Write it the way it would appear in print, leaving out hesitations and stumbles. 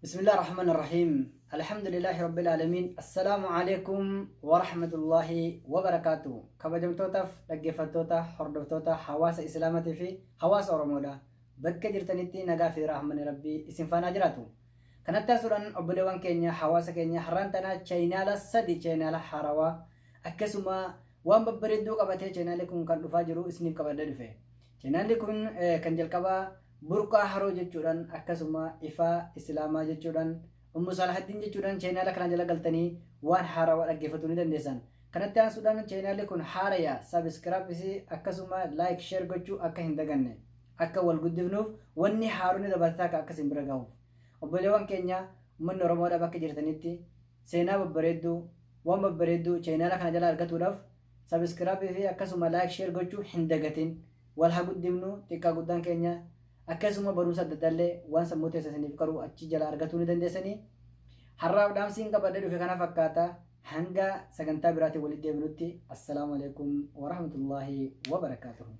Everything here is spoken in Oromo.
بسم الله الرحمن الرحيم الحمد لله رب العالمين السلام عليكم ورحمة الله وبركاته كبجمتوتا دغفتوتا حردفتوتا حواس اسلامتي في حواس اورمودا بك جرتنيتي نغا في رحمن ربي اسم فانا جراتو كانت سوران اوبلوان كينيا حواس كينيا حرانتنا چينالا سدي چينالا حروا اكسما وان ببردو قبته چينالكم كان دفاجرو اسنيف قبدا دفه چينالكم كنجل قبا burqaa haroo jechuudhaan akkasuma ifaa islaamaa jechuudhaan ummu salahaddin jechuudhaan cheenaala kana jala galtanii waan haarawaa dhaggeeffachuu ni dandeessan. Kanatti aansuudhaan cheenaalli kun haaraya subscribe akkasuma like share gochuu akka hin daganne akka wal guddifnuuf wanni haaronni dabalataa akka akkasiin bira gahuuf. Obboleewwan keenya uummanni Oromoodhaa bakka jirtanitti seenaa babbareedduu waan babbareedduu cheenaala kana jala argatuudhaaf subscribe akkasuma like share gochuu hin dagatin wal haa guddifnu xiqqaa guddaan keenya akkasuma barumsa daddalle waan sammuu teessaniif qaruu achi jala argatuu ni dandeessanii har'aaf dhaamsiin qabadhe dhufe kana fakkaata hanga sagantaa biraatiin walitti deebinutti assalaamu alaykum wa rahmatullaahi wa barakaatuhu.